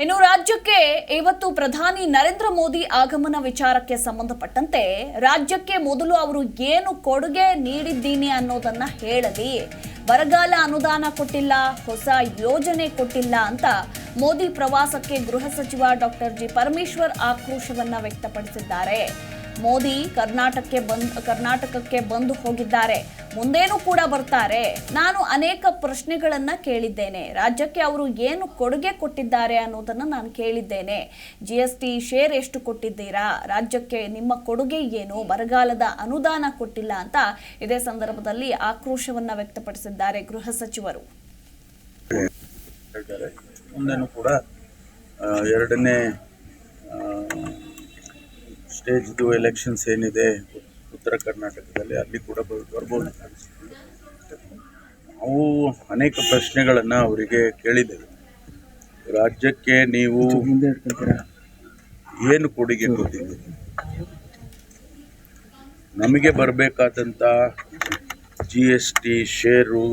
ಇನ್ನು ರಾಜ್ಯಕ್ಕೆ ಇವತ್ತು ಪ್ರಧಾನಿ ನರೇಂದ್ರ ಮೋದಿ ಆಗಮನ ವಿಚಾರಕ್ಕೆ ಸಂಬಂಧಪಟ್ಟಂತೆ ರಾಜ್ಯಕ್ಕೆ ಮೊದಲು ಅವರು ಏನು ಕೊಡುಗೆ ನೀಡಿದ್ದೀನಿ ಅನ್ನೋದನ್ನ ಹೇಳಲಿ. ಬರಗಾಲ ಅನುದಾನ ಕೊಟ್ಟಿಲ್ಲ, ಹೊಸ ಯೋಜನೆ ಕೊಟ್ಟಿಲ್ಲ ಅಂತ ಮೋದಿ ಪ್ರವಾಸಕ್ಕೆ ಗೃಹ ಸಚಿವ ಡಾಕ್ಟರ್ ಜಿ ಪರಮೇಶ್ವರ್ ಆಕ್ರೋಶವನ್ನ ವ್ಯಕ್ತಪಡಿಸಿದ್ದಾರೆ. ಮೋದಿ ಕರ್ನಾಟಕಕ್ಕೆ ಬಂದು ಹೋಗಿದ್ದಾರೆ, ಮುಂದೇನೂ ಕೂಡ ಬರ್ತಾರೆ. ನಾನು ಅನೇಕ ಪ್ರಶ್ನೆಗಳನ್ನ ಕೇಳಿದ್ದೇನೆ. ರಾಜ್ಯಕ್ಕೆ ಅವರು ಏನು ಕೊಡುಗೆ ಕೊಟ್ಟಿದ್ದಾರೆ ಅನ್ನೋದನ್ನ ನಾನು ಕೇಳಿದ್ದೇನೆ. GST ಶೇರ್ ಎಷ್ಟು ಕೊಟ್ಟಿದ್ದೀರಾ, ರಾಜ್ಯಕ್ಕೆ ನಿಮ್ಮ ಕೊಡುಗೆ ಏನು, ಬರಗಾಲದ ಅನುದಾನ ಕೊಟ್ಟಿಲ್ಲ ಅಂತ ಇದೇ ಸಂದರ್ಭದಲ್ಲಿ ಆಕ್ರೋಶವನ್ನ ವ್ಯಕ್ತಪಡಿಸಿದ್ದಾರೆ ಗೃಹ ಸಚಿವರು. ಮುಂದೇನು ಕೂಡ ಎರಡನೇ ಸ್ಟೇಜ್ದು ಎಲೆಕ್ಷನ್ಸ್ ಏನಿದೆ ಉತ್ತರ ಕರ್ನಾಟಕದಲ್ಲಿ, ಅಲ್ಲಿ ಕೂಡ ಬರ್ಬೋದು. ನಾವು ಅನೇಕ ಪ್ರಶ್ನೆಗಳನ್ನು ಅವರಿಗೆ ಕೇಳಿದ್ದೇವೆ. ರಾಜ್ಯಕ್ಕೆ ನೀವು ಏನು ಕೊಡುಗೆ ಕೊಟ್ಟಿದ್ದೀರಿ, ನಮಗೆ ಬರಬೇಕಾದಂಥ GST ಶೇರು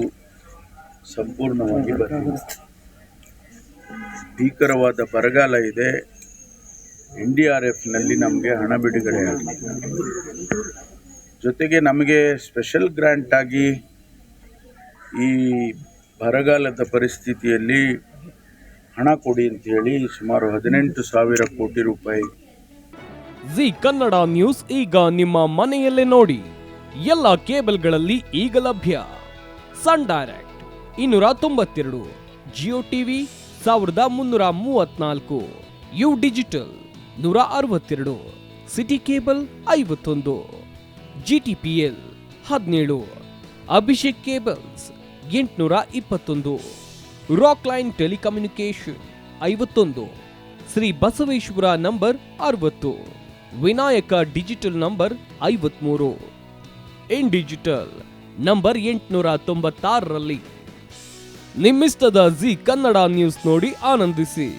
ಸಂಪೂರ್ಣವಾಗಿ ಬಂದಿದೆ. ಭೀಕರವಾದ ಬರಗಾಲ ಇದೆ. NDRFನಲ್ಲಿ ನಮಗೆ ಹಣ ಬಿಡುಗಡೆ ಆಗಿದೆ. ಜೊತೆಗೆ ನಮಗೆ ಸ್ಪೆಷಲ್ ಗ್ರ್ಯಾಂಟ್ ಆಗಿ ಈ ಬರಗಾಲದ ಪರಿಸ್ಥಿತಿಯಲ್ಲಿ ಹಣ ಕೊಡಿ ಅಂತ ಹೇಳಿ ಸುಮಾರು 18,000 ಕೋಟಿ ರೂಪಾಯಿ. ಜಿ ಕನ್ನಡ ನ್ಯೂಸ್ ಈಗ ನಿಮ್ಮ ಮನೆಯಲ್ಲೇ ನೋಡಿ. ಎಲ್ಲ ಕೇಬಲ್ಗಳಲ್ಲಿ ಈಗ ಲಭ್ಯ. Sun Direct 292, Jio TV 1334, U digital 162, City cable 51, GTPL 17, Abhishek cables 821, Rockline telecommunication 51, Shri Basaveshwara number 60, Vinayaka digital number 53, In digital number 896ರಲ್ಲಿ. ನಿಮ್ಮಿಸ್ತದ ಜಿ ಕನ್ನಡ ನ್ಯೂಸ್ ನೋಡಿ ಆನಂದಿಸಿ.